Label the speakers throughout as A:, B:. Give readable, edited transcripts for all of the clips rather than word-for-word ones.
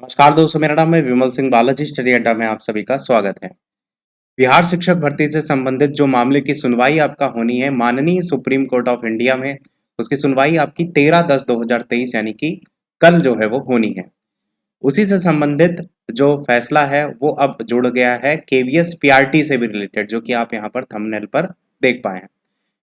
A: नमस्कार दोस्तों, मेरा नाम है विमल सिंह। बालाजी स्टडी अड्डा में आप सभी का स्वागत है। बिहार शिक्षक भर्ती से संबंधित जो मामले की सुनवाई आपका होनी है माननीय सुप्रीम कोर्ट ऑफ इंडिया में, उसकी सुनवाई आपकी 13/10/2023 यानी कि कल जो है वो होनी है। उसी से संबंधित जो फैसला है वो अब जुड़ गया है केवीएस पीआरटी से भी रिलेटेड, जो कि आप यहाँ पर थंबनेल पर देख पाए हैं।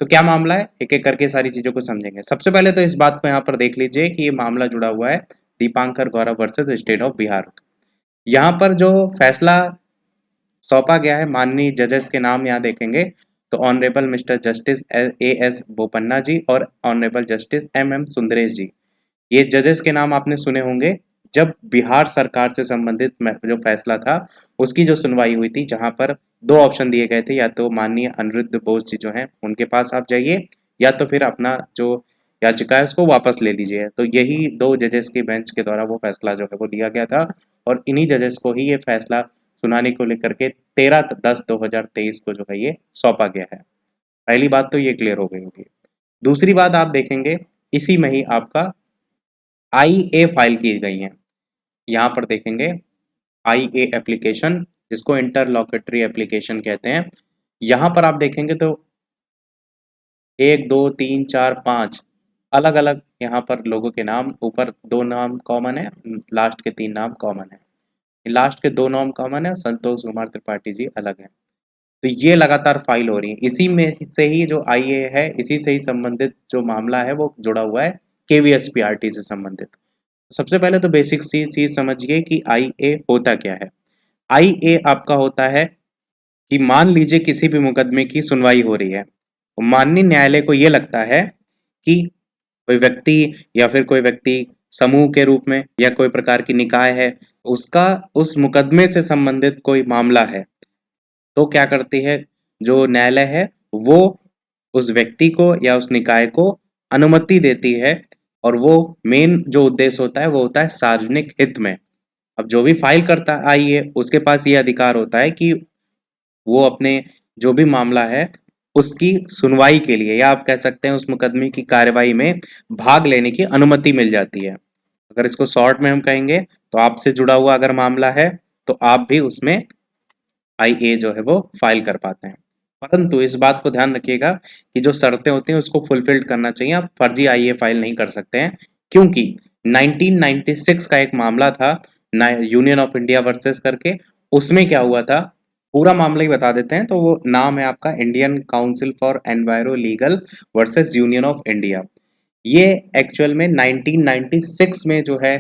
A: तो क्या मामला है, एक एक करके सारी चीजों को समझेंगे। सबसे पहले तो इस बात को यहाँ पर देख लीजिए कि ये मामला जुड़ा हुआ है दीपांकर गौरव वर्सेस स्टेट ऑफ बिहार। यहाँ पर जो फैसला सौंपा गया है माननीय जजेस के नाम यहाँ देखेंगे तो honourable mister justice A S Bopanna ji और honourable justice M M Sundresh ji. ये जजेस के नाम आपने सुने होंगे जब बिहार सरकार से संबंधित जो फैसला था उसकी जो सुनवाई हुई थी, जहां पर दो ऑप्शन दिए गए थे, या तो माननीय अनिरुद्ध बोस जी जो हैं उनके पास आप जाइए या तो फिर अपना जो याचिका है उसको वापस ले लीजिए। तो यही दो जजेस के बेंच के द्वारा वो फैसला जो है वो लिया गया था और इन्हीं जजेस को ही ये फैसला सुनाने को लेकर के 13/10/2023 को जो है ये सौंपा गया है। पहली बात तो ये क्लियर हो गई होगी। दूसरी बात आप देखेंगे इसी में ही आपका आईए फाइल की गई है। यहाँ पर देखेंगे आईए एप्लीकेशन, जिसको इंटरलॉकेटरी एप्लीकेशन कहते हैं। यहाँ पर आप देखेंगे तो 1 2 3 4 5 अलग अलग यहाँ पर लोगों के नाम, ऊपर 2 नाम कॉमन है, लास्ट के 3 नाम कॉमन है। लास्ट के 2 नाम कॉमन है, संतोष कुमार त्रिपाठी जी अलग है। तो ये लगातार फाइल हो रही है। इसी में से ही जो आईए है, इसी से ही संबंधित जो मामला है वो जुड़ा हुआ है केवीएस पीआरटी से संबंधित। सबसे पहले तो बेसिक सी चीज समझिए कि आईए होता क्या है। आईए आपका होता है कि मान लीजिए किसी भी मुकदमे की सुनवाई हो रही है, माननीय न्यायालय को यह लगता है कि कोई व्यक्ति या फिर कोई व्यक्ति समूह के रूप में या कोई प्रकार की निकाय है, उसका उस मुकदमे से संबंधित कोई मामला है, तो क्या करती है जो न्यायालय है वो उस व्यक्ति को या उस निकाय को अनुमति देती है। और वो मेन जो उद्देश्य होता है वो होता है सार्वजनिक हित में। अब जो भी फाइल करता है आईए, उसके पास ये अधिकार होता है कि वो अपने जो भी मामला है उसकी सुनवाई के लिए, या आप कह सकते हैं उस मुकदमे की कार्यवाही में भाग लेने की अनुमति मिल जाती है। अगर इसको शॉर्ट में हम कहेंगे तो आपसे जुड़ा हुआ अगर मामला है तो आप भी उसमें आईए जो है वो फाइल कर पाते हैं। परंतु इस बात को ध्यान रखिएगा कि जो शर्तें होती हैं उसको फुलफिल्ड करना चाहिए। आप फर्जी आईए फाइल नहीं कर सकते हैं, क्योंकि 1996 का एक मामला था यूनियन ऑफ इंडिया वर्सेस करके। उसमें क्या हुआ था पूरा मामला ही बता देते हैं। तो वो नाम है आपका Indian council for enviro legal versus union of India. ये एक्चुअल में 1996 में जो है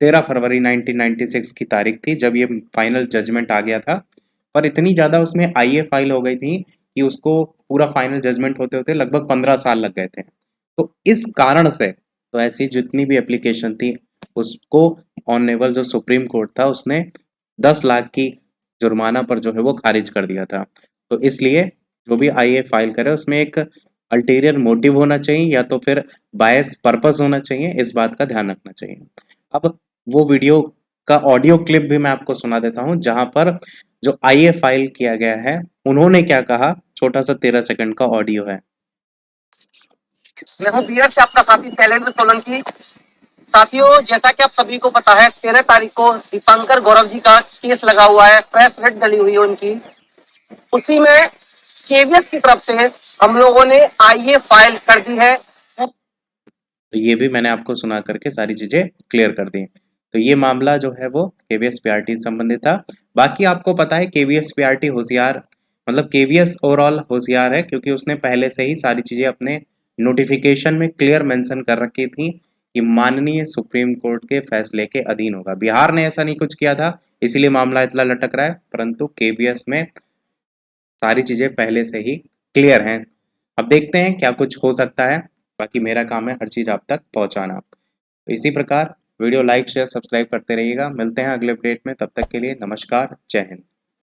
A: 13 फरवरी 1996 की तारीख थी जब ये फाइनल जजमेंट आ गया था। पर इतनी ज़्यादा उसमें आईए फाइल हो गई थी कि उसको पूरा फाइनल जजमेंट होते होते लगभग 15 साल लग गए थे। तो इस कारण से तो ऐसी जितनी भी एप्लीकेशन थी उसको ऑनरेबल जो सुप्रीम कोर्ट था उसने 10 लाख की जुर्माना पर जो है वो खारिज कर दिया था। तो इसलिए जो भी आईए फाइल करे उसमें एक अल्टीरियर मोटिव होना चाहिए या तो फिर बायस पर्पस होना चाहिए। इस बात का ध्यान रखना चाहिए। अब वो वीडियो का ऑडियो क्लिप भी मैं आपको सुना देता हूं जहां पर जो आईए फाइल किया गया है उन्होंने क्या कहा। छोटा सा 13 सेकंड का ऑडियो है।
B: मैं हूँ बीएड से आपका साथी शैलेंद्र सोलंकी। साथियों, जैसा कि आप सभी को पता है 13 तारीख को दीपांकर गौरव जी का केस लगा हुआ है, प्रेस रेड डली हुई है उनकी। उसी में केवीएस की तरफ से हम लोगों ने आईए फाइल कर दी है।
A: तो ये भी मैंने आपको सुना करके सारी चीजें क्लियर कर दी। तो ये मामला जो है वो केवीएस पीआरटी से संबंधित था। बाकी आपको पता है केवीएस पीआरटी होशियार, मतलब केवीएस ओवरऑल होशियार है, क्योंकि उसने पहले से ही सारी चीजें अपने नोटिफिकेशन में क्लियर मेंशन कर रखी थी कि माननीय सुप्रीम कोर्ट के फैसले के अधीन होगा। बिहार ने ऐसा नहीं कुछ किया था, इसीलिए मामला इतना लटक रहा है, परंतु केवीएस में सारी चीजें पहले से ही क्लियर हैं। अब देखते हैं क्या कुछ हो सकता है। बाकी मेरा काम है हर चीज आप तक पहुंचाना। तो इसी प्रकार वीडियो लाइक शेयर सब्सक्राइब करते रहिएगा। मिलते हैं अगले अपडेट में, तब तक के लिए नमस्कार, जय हिंद।